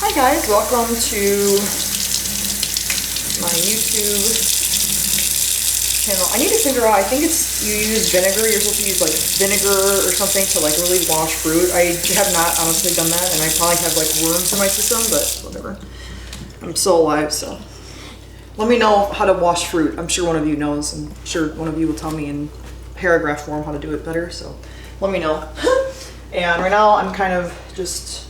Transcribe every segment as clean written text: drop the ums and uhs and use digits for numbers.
Hi guys, welcome to my YouTube channel. I need to figure out, I think it's, you use vinegar, you're supposed to use like vinegar or something to like really wash fruit. I have not honestly done that, and I probably have like worms in my system, but whatever. I'm still alive, so. Let me know how to wash fruit. I'm sure one of you knows. I'm sure one of you will tell me in paragraph form how to do it better, so let me know. And right now I'm kind of just,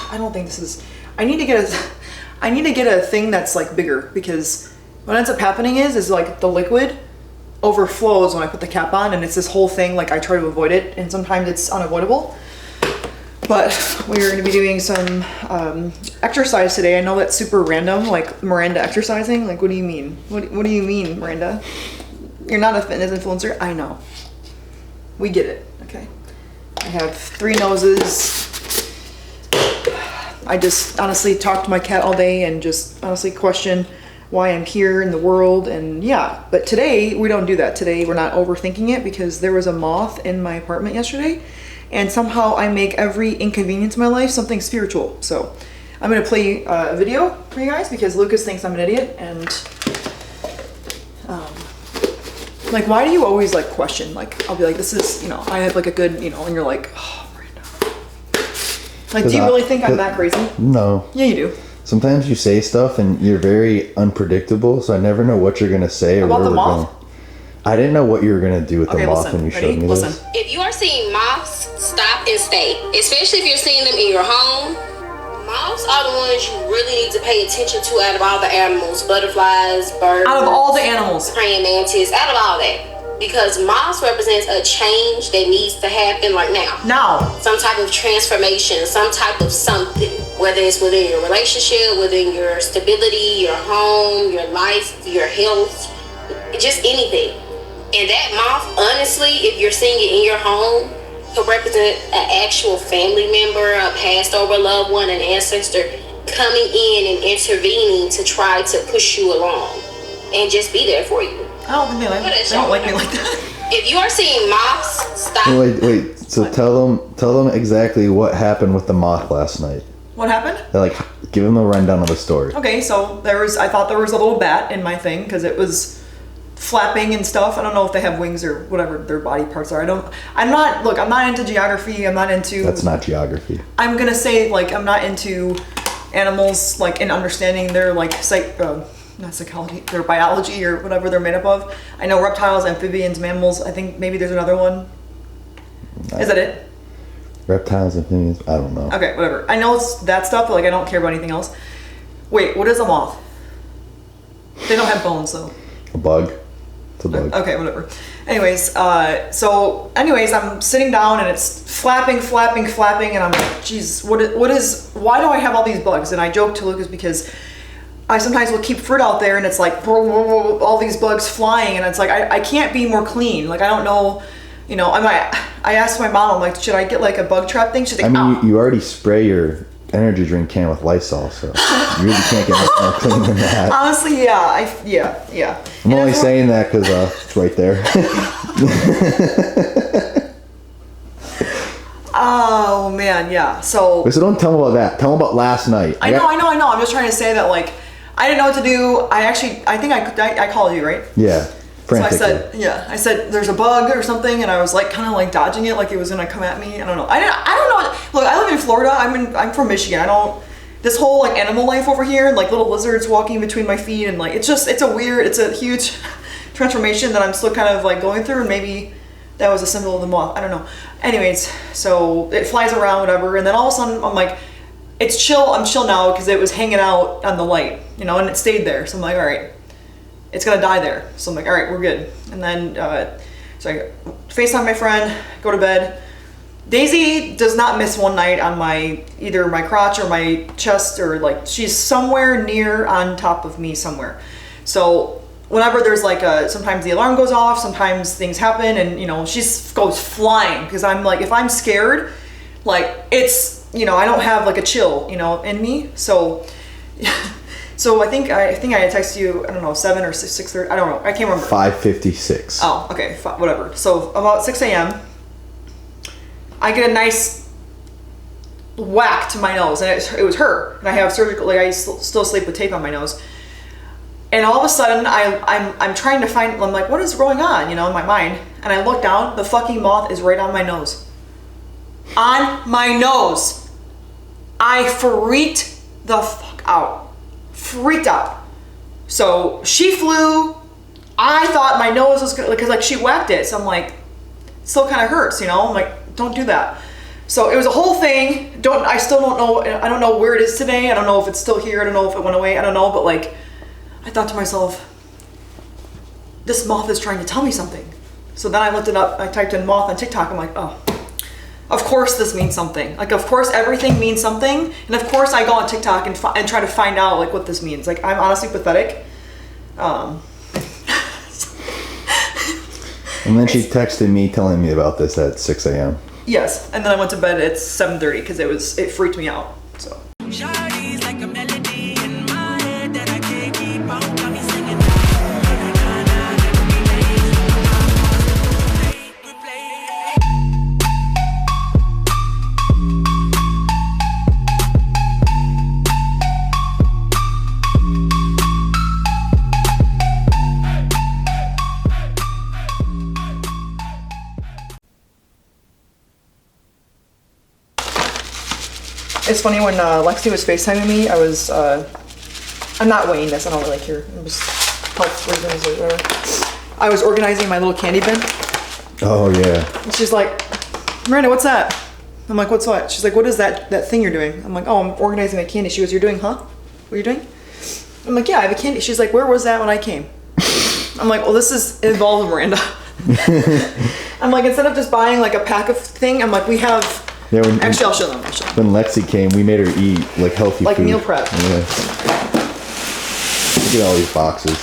I don't think this is, I need to get a thing that's like bigger, because what ends up happening is like the liquid overflows when I put the cap on, and it's this whole thing, like I try to avoid it, and sometimes it's unavoidable. But we're going to be doing some exercise today. I know that's super random, like Miranda exercising. Like, what do you mean? What do you mean, Miranda? You're not a fitness influencer. I know. We get it, okay? I have 3 noses. I just honestly talk to my cat all day and just honestly question why I'm here in the world, and yeah. But today, we don't do that. Today, we're not overthinking it, because there was a moth in my apartment yesterday. And somehow I make every inconvenience in my life something spiritual. So I'm gonna play a video for you guys, because Lucas thinks I'm an idiot, and like, why do you always like question? Like, I'll be like, this is, you know, I have like a good, you know, and you're like, oh, Miranda. Like, do you really think I'm that crazy? No. Yeah, you do. Sometimes you say stuff and you're very unpredictable, so I never know what you're gonna say or about where the we're moth? going. I didn't know what you were gonna do with the moth when you showed me this. If you are seeing moths, stop and stay. Especially if you're seeing them in your home. Moths are the ones you really need to pay attention to out of all the animals. Butterflies, birds. Out of all the animals. Praying mantis, out of all that. Because moths represents a change that needs to happen right now. Now. Some type of transformation, some type of something. Whether it's within your relationship, within your stability, your home, your life, your health, just anything. And that moth, honestly, if you're seeing it in your home, could represent an actual family member, a passed over loved one, an ancestor coming in and intervening to try to push you along and just be there for you. I don't think they don't like me like that. If you are seeing moths, stop. Wait. So what? Tell them exactly what happened with the moth last night. What happened? Like, give them a rundown of the story. Okay, so I thought there was a little bat in my thing, because it was flapping and stuff. I don't know if they have wings or whatever their body parts are. I'm not into geography. I'm not into... That's not geography. I'm gonna say, like, I'm not into animals, like, in understanding their, like, not psychology, their biology or whatever they're made up of. I know reptiles, amphibians, mammals. I think maybe there's another one. Is that it? Reptiles, amphibians, I don't know. Okay, whatever. I know it's that stuff, but, like, I don't care about anything else. Wait, what is a moth? They don't have bones, though. A bug. It's a bug. Okay, whatever. Anyways, I'm sitting down and it's flapping, and I'm like, geez, why do I have all these bugs? And I joke to Lucas, because I sometimes will keep fruit out there and it's like, all these bugs flying, and it's like, I can't be more clean. Like, I don't know, you know, I asked my mom, I'm like, should I get like a bug trap thing? She's like, you already spray your energy drink can with Lysol, so you really can't get much more clean than that. Honestly, yeah. I'm only saying that because it's right there. Oh man, yeah. So don't tell them about that. Tell them about last night. I know. I'm just trying to say that, like, I didn't know what to do. I think I called you, right? Yeah. Frantically. So I said there's a bug or something, and I was like kind of like dodging it, like it was gonna come at me. I don't know. I don't know. Look, I live in Florida. I'm from Michigan. This whole like animal life over here, like little lizards walking between my feet, and like it's a huge transformation that I'm still kind of like going through, and maybe that was a symbol of the moth. I don't know. Anyways, so it flies around, whatever, and then all of a sudden I'm like, it's chill. I'm chill now because it was hanging out on the light, you know, and it stayed there. So I'm like, all right. It's gonna die there. So I'm like, all right, we're good. And then, so I FaceTime my friend, go to bed. Daisy does not miss one night on either my crotch or my chest, or like, she's somewhere near on top of me somewhere. So whenever there's like sometimes the alarm goes off, sometimes things happen, and you know, she goes flying, because I'm like, if I'm scared, like it's, you know, I don't have like a chill, you know, in me. So So I think I had texted you, I don't know, 7 or 6:30, I don't know, I can't remember. 5:56. Oh, okay, whatever. So about 6 a.m., I get a nice whack to my nose, and it was her. And I have surgical, like I still sleep with tape on my nose. And all of a sudden, I'm trying to find, I'm like, what is going on, you know, in my mind? And I look down, the fucking moth is right on my nose. On my nose. I freaked the fuck out. Freaked out. So she flew. I thought my nose was gonna, because like she whacked it. So I'm like, it still kind of hurts, you know? I'm like, don't do that. So it was a whole thing. I still don't know. I don't know where it is today. I don't know if it's still here. I don't know if it went away. I don't know. But like, I thought to myself, this moth is trying to tell me something. So then I looked it up. I typed in moth on TikTok. I'm like, oh, of course this means something. Like, of course everything means something. And of course I go on TikTok and try to find out like what this means. Like, I'm honestly pathetic. And then she texted me telling me about this at 6 a.m. Yes, and then I went to bed at 7:30 because it freaked me out. So. It's funny when Lexi was FaceTiming me, I was, I'm not weighing this, I don't really care. I'm just health reasons or whatever. I was organizing my little candy bin. Oh, yeah. And she's like, Miranda, what's that? I'm like, what's what? She's like, what is that thing you're doing? I'm like, oh, I'm organizing my candy. She goes, you're doing, huh? What are you doing? I'm like, yeah, I have a candy. She's like, where was that when I came? I'm like, well, this is involved, Miranda. I'm like, instead of just buying like a pack of thing, I'm like, we have... Yeah, actually, I'll show them. When Lexi came, we made her eat like healthy like food. Like meal prep. Yeah. Look at all these boxes.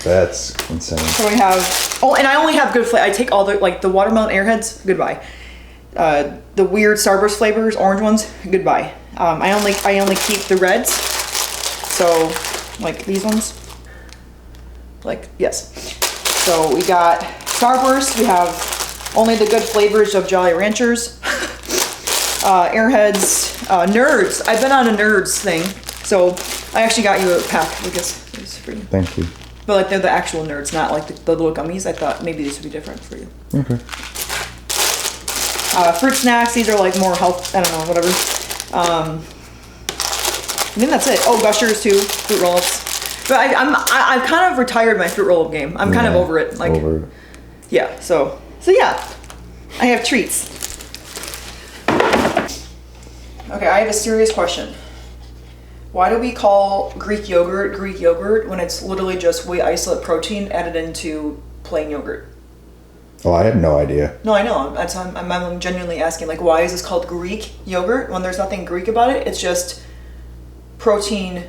That's insane. So we have, oh, and I only have good flavor. I take all the, like the watermelon Airheads, goodbye. The weird Starburst flavors, orange ones, goodbye. I only keep the reds. So, like these ones. Like, yes. So we got Starburst. We have only the good flavors of Jolly Ranchers. Airheads, Nerds. I've been on a Nerds thing. So I actually got you a pack, Lucas. It's for you. Thank you. But like they're the actual Nerds, not like the little gummies. I thought maybe these would be different for you. Okay. Fruit snacks. These are like more health. I don't know, whatever. I think that's it. Oh, Gushers too. Fruit roll-ups. But I've kind of retired my fruit roll-up game. I'm kind of over it. Like, over it. Yeah. So yeah, I have treats. Okay, I have a serious question. Why do we call Greek yogurt when it's literally just whey isolate protein added into plain yogurt? Oh, I have no idea. No, I know. That's I'm genuinely asking. Like, why is this called Greek yogurt when there's nothing Greek about it? It's just protein,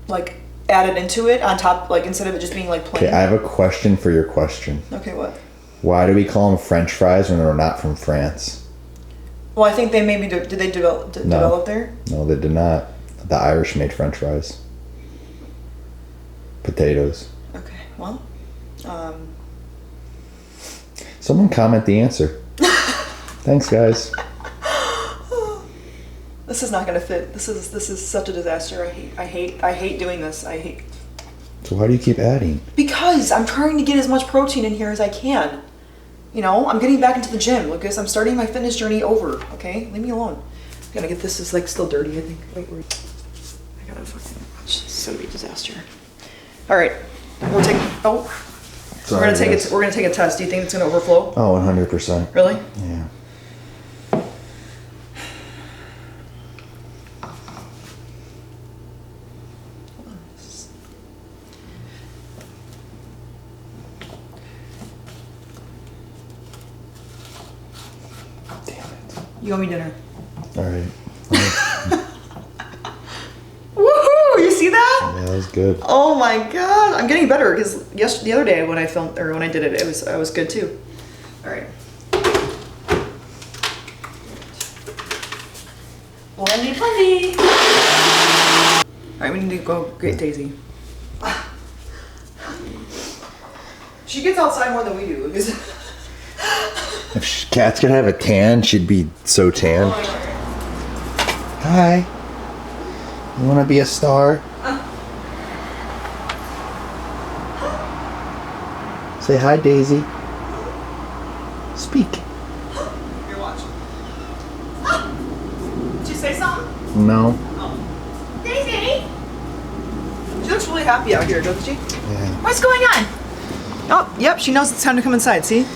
like added into it on top, like instead of it just being like plain. Okay, I have a question for your question. Okay, what? Why do we call them French fries when they're not from France? Well, I think they maybe did they develop there? No, they did not. The Irish made French fries. Potatoes. Okay, well, someone comment the answer. Thanks, guys. This is not gonna fit. This is such a disaster. I hate doing this. So why do you keep adding? Because I'm trying to get as much protein in here as I can. You know, I'm getting back into the gym, Lucas. I'm starting my fitness journey over. Okay, leave me alone. I'm gonna get this. It's like still dirty. I think. Wait. I gotta fucking watch. This is gonna be a disaster. All right, we're taking. Oh, Sorry, we're gonna take a test. Do you think it's gonna overflow? Oh, 100%. Really? Yeah. You owe me dinner. All right. Woohoo! You see that? Yeah, that was good. Oh my god! I'm getting better because the other day when I filmed or when I did it, I was good too. All right. Blendie. All right, we need to go get Daisy. She gets outside more than we do. If Kat's gonna have a tan, she'd be so tan. Hi. You wanna be a star? Say hi, Daisy. Speak. Here, watch. Did you say something? No. Daisy! She looks really happy out here, doesn't she? Yeah. What's going on? Oh, yep, she knows it's time to come inside, see?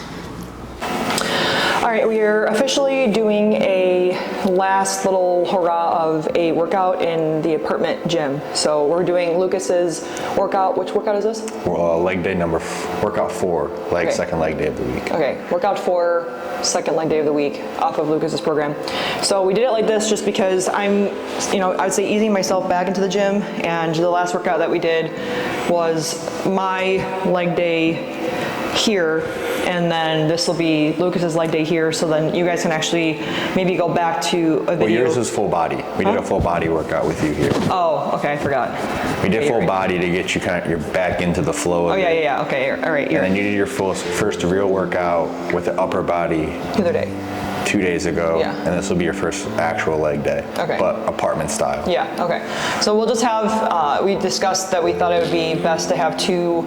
All right, we are officially doing a last little hurrah of a workout in the apartment gym. So we're doing Lucas's workout. Which workout is this? Leg day workout 4, Okay. second leg day of the week. Okay, workout 4, second leg day of the week off of Lucas's program. So we did it like this just because I'm, I'd say easing myself back into the gym, and the last workout that we did was my leg day here, and then this will be Lucas's leg day here, so then you guys can actually maybe go back to a video. Well, yours is full body. We did a full body workout with you here. Oh, okay, I forgot. We did Okay, full you're right. body to get you you're back into the flow of Oh, yeah, okay, all right, And then you did your first real workout with the upper body the other day. 2 days ago, Yeah. and this will be your first actual leg day, Okay. but apartment style. Yeah, okay. So we'll just have, we discussed that we thought it would be best to have 2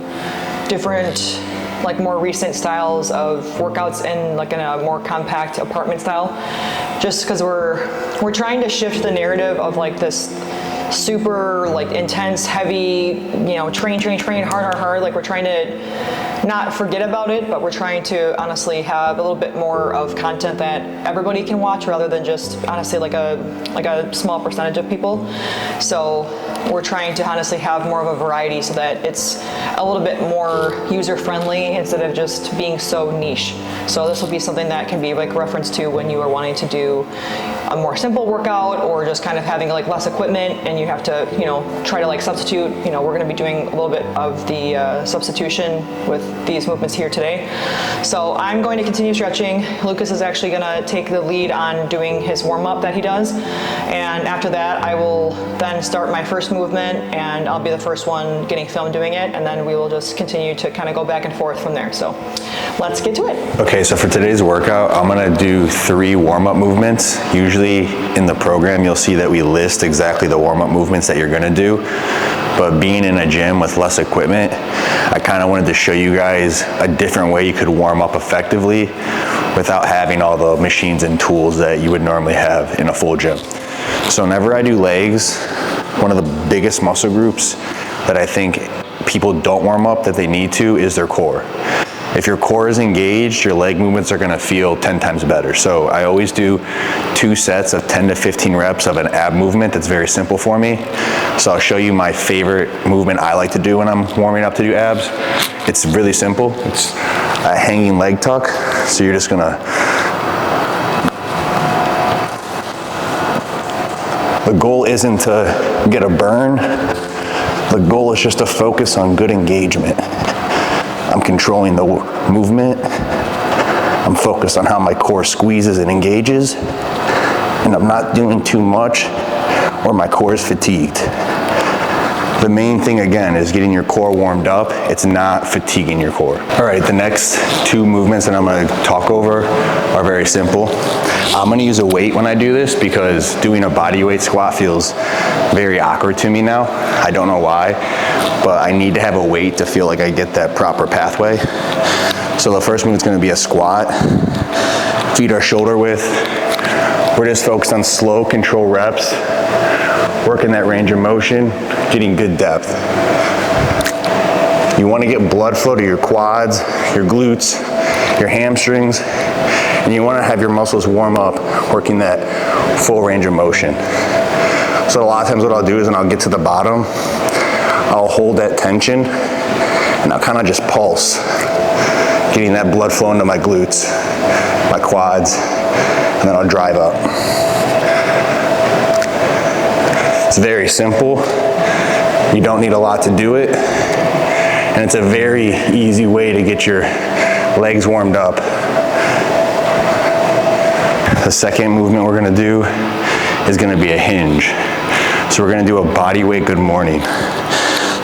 different, like more recent styles of workouts in like in a more compact apartment style, just because we're trying to shift the narrative of like this super like intense, heavy, train hard. Like we're trying to not forget about it, but we're trying to honestly have a little bit more of content that everybody can watch rather than just honestly like a small percentage of people. So we're trying to honestly have more of a variety so that it's a little bit more user-friendly instead of just being so niche. So this will be something that can be like referenced to when you are wanting to do a more simple workout or just kind of having like less equipment and you have to, try to like substitute. We're gonna be doing a little bit of the substitution with these movements here today. So I'm going to continue stretching. Lucas is actually gonna take the lead on doing his warm-up that he does. And after that, I will then start my first movement and I'll be the first one getting filmed doing it. And then we will just continue to kind of go back and forth from there. So let's get to it. Okay, so for today's workout, I'm gonna do 3 warm-up movements. Usually in the program, you'll see that we list exactly the warm-up movements that you're gonna do. But being in a gym with less equipment, I kind of wanted to show you guys a different way you could warm up effectively without having all the machines and tools that you would normally have in a full gym. So whenever I do legs, one of the biggest muscle groups that I think people don't warm up that they need to is their core. If your core is engaged, your leg movements are gonna feel 10 times better. So I always do 2 sets of 10 to 15 reps of an ab movement that's very simple for me. So I'll show you my favorite movement I like to do when I'm warming up to do abs. It's really simple. It's a hanging leg tuck. So you're just gonna, the goal isn't to get a burn. The goal is just to focus on good engagement. I'm controlling the movement. I'm focused on how my core squeezes and engages. And I'm not doing too much or my core is fatigued. The main thing again is getting your core warmed up. It's not fatiguing your core. All right, the next 2 movements that I'm gonna talk over are very simple. I'm gonna use a weight when I do this because doing a body weight squat feels very awkward to me now. I don't know why, but I need to have a weight to feel like I get that proper pathway. So the first move is gonna be a squat. Feet are shoulder width. We're just focused on slow control reps, working that range of motion, getting good depth. You wanna get blood flow to your quads, your glutes, your hamstrings, and you wanna have your muscles warm up, working that full range of motion. So a lot of times what I'll do is when I'll get to the bottom, I'll hold that tension and I'll kind of just pulse, getting that blood flow into my glutes, my quads, and then I'll drive up. It's very simple. You don't need a lot to do it. And it's a very easy way to get your legs warmed up. The second movement we're gonna do is gonna be a hinge. So we're gonna do a body weight good morning.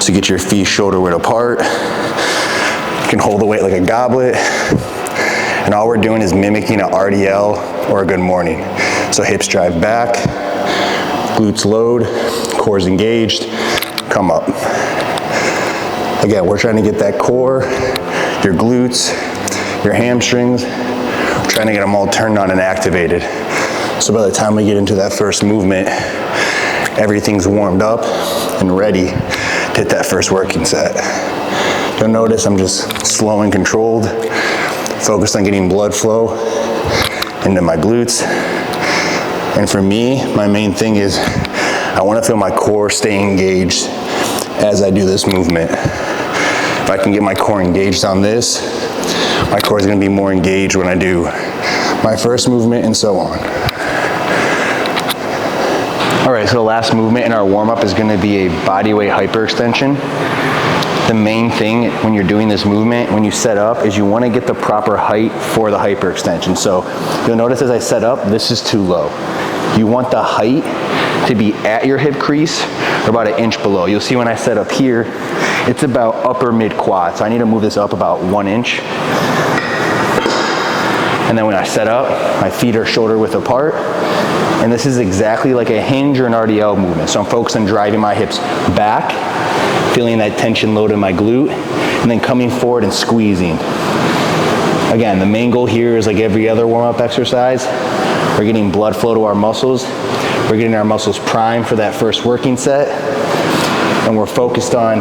So get your feet shoulder width apart, You can hold the weight like a goblet. And all we're doing is mimicking an RDL or a good morning. So hips drive back, glutes load, core's engaged, come up. Again, we're trying to get that core, your glutes, your hamstrings, we're trying to get them all turned on and activated. So by the time we get into that first movement, everything's warmed up and ready to hit that first working set. You'll notice I'm just slow and controlled, focused on getting blood flow into my glutes. And for me, my main thing is I want to feel my core stay engaged as I do this movement. If I can get my core engaged on this, my core is going to be more engaged when I do my first movement and so on. All right, so the last movement in our warm-up is going to be a bodyweight hyperextension. The main thing when you're doing this movement, when you set up, is you want to get the proper height for the hyperextension. So you'll notice as I set up, this is too low. You want the height to be at your hip crease or about an inch below. You'll see when I set up here, it's about upper mid quad. So I need to move this up about 1 inch. And then when I set up, my feet are shoulder width apart. And this is exactly like a hinge or an RDL movement. So I'm focused on driving my hips back, feeling that tension load in my glute, and then coming forward and squeezing. Again, the main goal here is like every other warm-up exercise. We're getting blood flow to our muscles. We're getting our muscles primed for that first working set. And we're focused on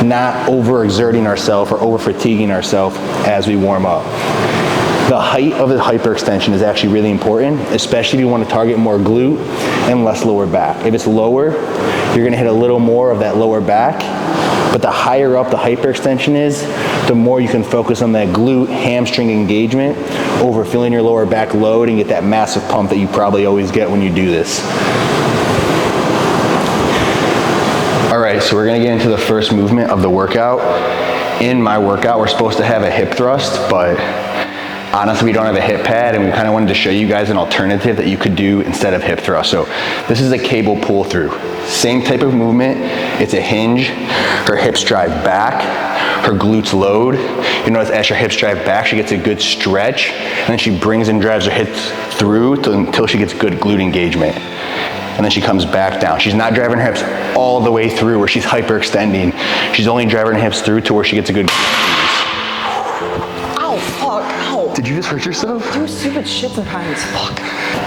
not overexerting ourselves or over-fatiguing ourselves as we warm up. The height of the hyperextension is actually really important, especially if you want to target more glute and less lower back. If it's lower, you're going to hit a little more of that lower back, but the higher up the hyperextension is, the more you can focus on that glute hamstring engagement over feeling your lower back load and get that massive pump that you probably always get when you do this. All right, so we're going to get into the first movement of the workout. In my workout, we're supposed to have a hip thrust, but honestly, we don't have a hip pad, and we kind of wanted to show you guys an alternative that you could do instead of hip thrust. So this is a cable pull through. Same type of movement. It's a hinge. Her hips drive back. Her glutes load. You notice as her hips drive back, she gets a good stretch, and then she brings and drives her hips through until she gets good glute engagement. And then she comes back down. She's not driving her hips all the way through where she's hyperextending. She's only driving her hips through to where she gets a good Did you just hurt yourself? Do stupid shit sometimes. Fuck.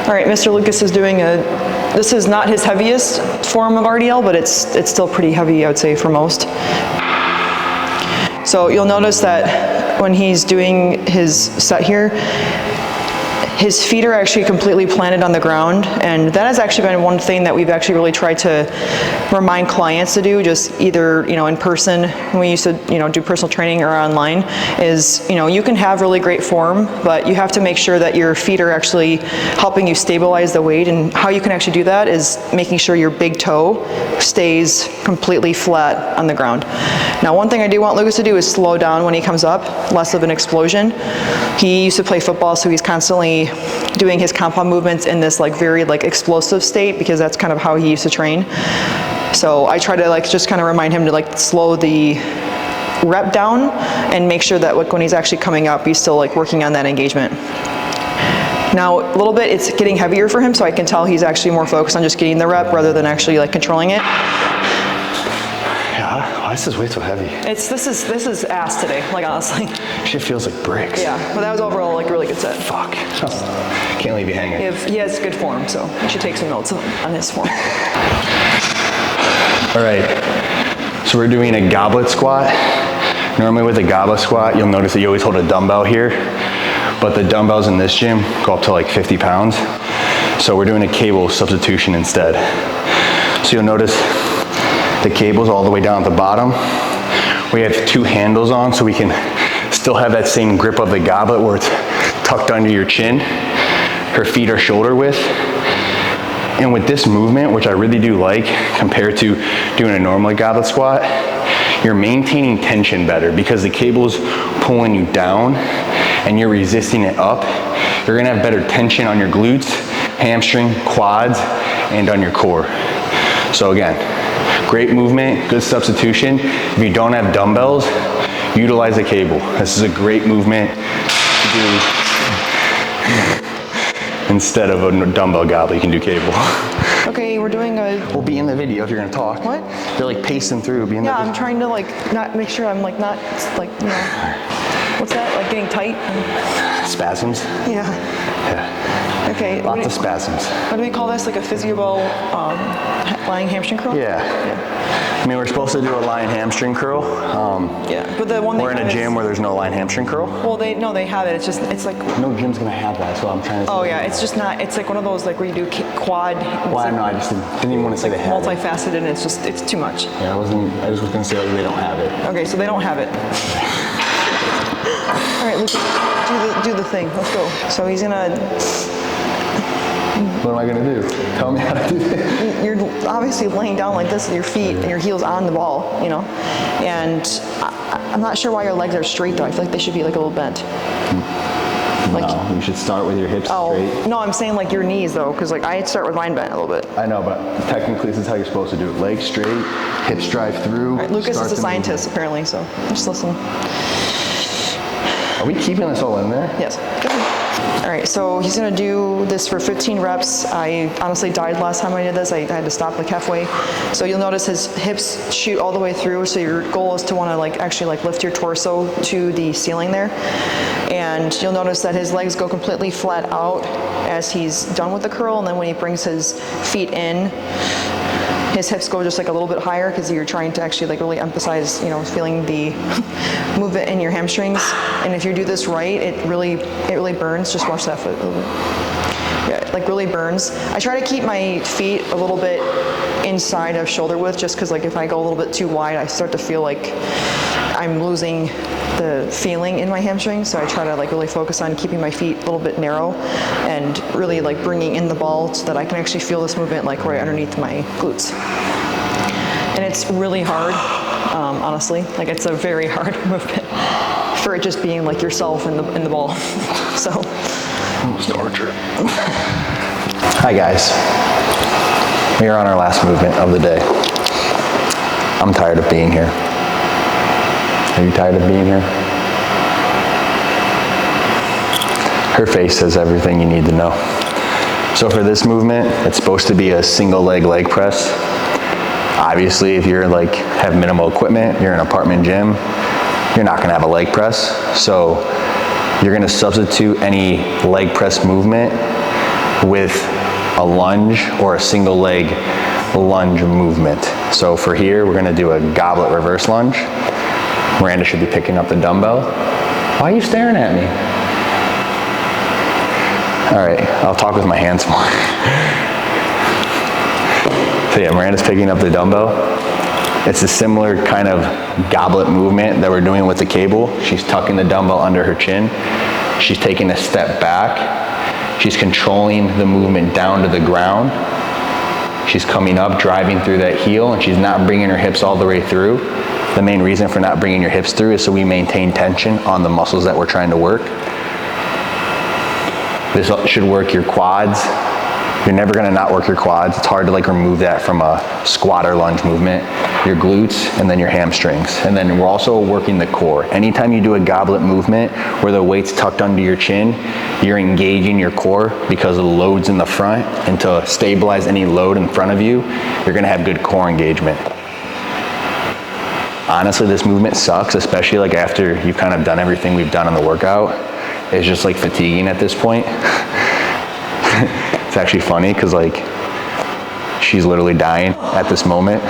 All right, Mr. Lucas is doing this is not his heaviest form of RDL, but it's still pretty heavy, I would say, for most. So you'll notice that when he's doing his set here, his feet are actually completely planted on the ground, and that has actually been one thing that we've actually really tried to remind clients to do, just either, in person, when we used to, do personal training, or online, is, you can have really great form, but you have to make sure that your feet are actually helping you stabilize the weight, and how you can actually do that is making sure your big toe stays completely flat on the ground. Now, one thing I do want Lucas to do is slow down when he comes up, less of an explosion. He used to play football, so he's constantly doing his compound movements in this very explosive state, because that's kind of how he used to train. So I try to just kind of remind him to slow the rep down and make sure that when he's actually coming up, he's still working on that engagement. Now, a little bit, it's getting heavier for him, so I can tell he's actually more focused on just getting the rep rather than actually controlling it. Why is this weight so heavy? This is ass today, honestly. Shit feels like bricks. Yeah, but that was overall a really good set. Fuck. Can't leave you hanging. He has good form, so you should take some notes on his form. All right, so we're doing a goblet squat. Normally with a goblet squat, you'll notice that you always hold a dumbbell here, but the dumbbells in this gym go up to 50 pounds. So we're doing a cable substitution instead. So you'll notice the cable's all the way down at the bottom. We have 2 handles on, so we can still have that same grip of the goblet where it's tucked under your chin. Her feet are shoulder width. And with this movement, which I really do like compared to doing a normal goblet squat, you're maintaining tension better because the cable's pulling you down and you're resisting it up. You're gonna have better tension on your glutes, hamstring, quads, and on your core. So again, great movement, good substitution. If you don't have dumbbells, utilize the cable. This is a great movement to do instead of a dumbbell goblet. You can do cable. Okay, we're doing a... We'll be in the video if you're gonna talk. What? They're like pacing through. Be in Yeah, the I'm trying to like not make sure I'm like not like, you know, what's that? Like getting tight? Spasms. Yeah. Yeah. Okay. Lots of spasms. What do we call this? Like a physio ball lying hamstring curl? Yeah. I mean, we're supposed to do a lying hamstring curl. Yeah, but the one We're in a gym where there's no lying hamstring curl. Well, they have it. It's just like. No gym's gonna have that, so I'm trying to. Oh yeah, it's just not. It's like one of those like where you do quad. Well, I know. I just didn't even want to say they have it. Multifaceted, and it's too much. Yeah, I just was gonna say like, they don't have it. Okay, so they don't have it. All right, let's do the thing. Let's go. So he's gonna. What am I gonna do? Tell me how to do this. You're obviously laying down like this with your feet and your heels on the ball, you know. And I'm not sure why your legs are straight though. I feel like they should be like a little bent. Like, no, you should start with your hips straight. No, I'm saying like your knees though, because like I start with mine bent a little bit. I know, but technically this is how you're supposed to do it. Legs straight, hips drive through. All right, Lucas is a scientist apparently, so just listen. Are we keeping this all in there? Yes. All right, so he's gonna do this for 15 reps. I honestly died last time I did this. I had to stop like halfway. So you'll notice his hips shoot all the way through. So your goal is to wanna like actually like lift your torso to the ceiling there. And you'll notice that his legs go completely flat out as he's done with the curl. And then when he brings his feet in, his hips go just like a little bit higher because you're trying to actually like really emphasize, you know, feeling the movement in your hamstrings. And if you do this right, it really burns. Just watch that foot a little bit. Yeah, it like really burns. I try to keep my feet a little bit inside of shoulder width just because like if I go a little bit too wide, I start to feel like I'm losing the feeling in my hamstrings. So I try to like really focus on keeping my feet a little bit narrow and really like bringing in the ball so that I can actually feel this movement like right underneath my glutes. And it's really hard, honestly. Like it's a very hard movement for it just being like yourself in the ball. So. Almost torture. Hi guys. We are on our last movement of the day. I'm tired of being here. Are you tired of being here? Her face says everything you need to know. So for this movement, it's supposed to be a single leg press. Obviously, if you're like have minimal equipment, you're in an apartment gym, you're not gonna have a leg press. So you're gonna substitute any leg press movement with a lunge or a single leg lunge movement. So for here, we're gonna do a goblet reverse lunge. Miranda should be picking up the dumbbell. Why are you staring at me? All right, I'll talk with my hands more. So yeah, Miranda's picking up the dumbbell. It's a similar kind of goblet movement that we're doing with the cable. She's tucking the dumbbell under her chin. She's taking a step back. She's controlling the movement down to the ground. She's coming up, driving through that heel, and she's not bringing her hips all the way through. The main reason for not bringing your hips through is so we maintain tension on the muscles that we're trying to work. This should work your quads. You're never gonna not work your quads. It's hard to like remove that from a squat or lunge movement. Your glutes and then your hamstrings. And then we're also working the core. Anytime you do a goblet movement where the weight's tucked under your chin, you're engaging your core because of the loads in the front. And to stabilize any load in front of you, you're gonna have good core engagement. Honestly, this movement sucks, especially like after you've kind of done everything we've done on the workout. It's just like fatiguing at this point. It's actually funny because like she's literally dying at this moment,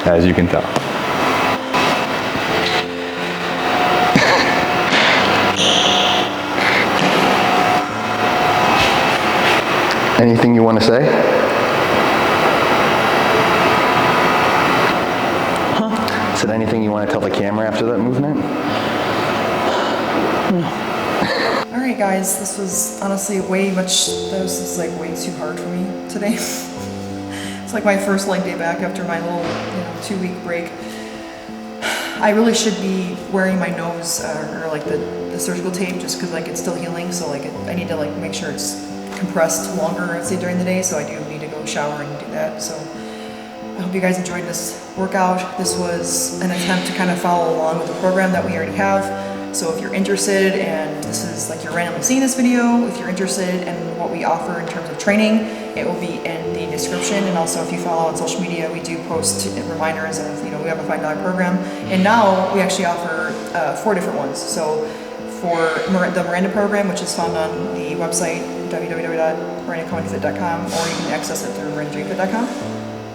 as you can tell. Anything you want to say? Is there anything you want to tell the camera after that movement? No. All right, guys, this was honestly way too hard for me today. It's like my first leg day back after my little 2-week break. I really should be wearing my nose or like the surgical tape just because like it's still healing. So like I need to like make sure it's compressed longer, I'd say, during the day. So I do need to go shower and do that. So I hope you guys enjoyed this workout. This was an attempt to kind of follow along with the program that we already have. So if you're interested, and this is like you're randomly seeing this video, if you're interested in what we offer in terms of training, it will be in the description. And also if you follow on social media, we do post reminders of, we have a $5 program. And now we actually offer 4 different ones. So for the Miranda program, which is found on the website www.mirandacohenfit.com, or you can access it through mirandacohenfit.com.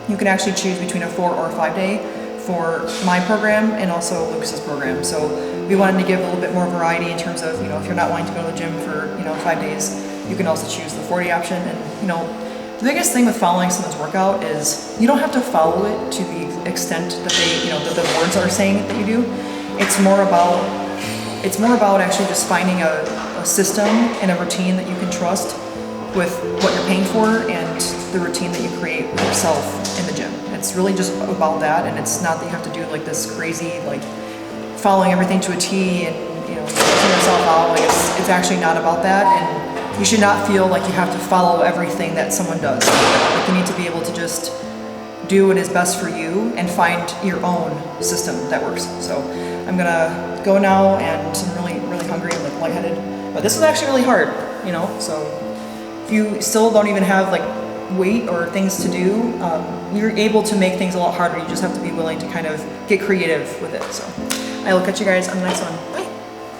You can actually choose between a 4 or a 5 day for my program and also Lucas's program. So we wanted to give a little bit more variety in terms of, if you're not wanting to go to the gym for, 5 days, you can also choose the 40 option. And, the biggest thing with following someone's workout is you don't have to follow it to the extent that that the words are saying that you do. It's more about actually just finding a system and a routine that you can trust with what you're paying for and the routine that you create with yourself in the gym. It's really just about that, and it's not that you have to do like this crazy following everything to a T and stressing yourself out. Like it's actually not about that, and you should not feel like you have to follow everything that someone does. Like you need to be able to just do what is best for you and find your own system that works. So I'm gonna go now, and I'm really, really hungry and lightheaded. But this was actually really hard, so if you still don't even have weight or things to do, you're able to make things a lot harder. You just have to be willing to kind of get creative with it. So I will catch you guys on the next one. Bye.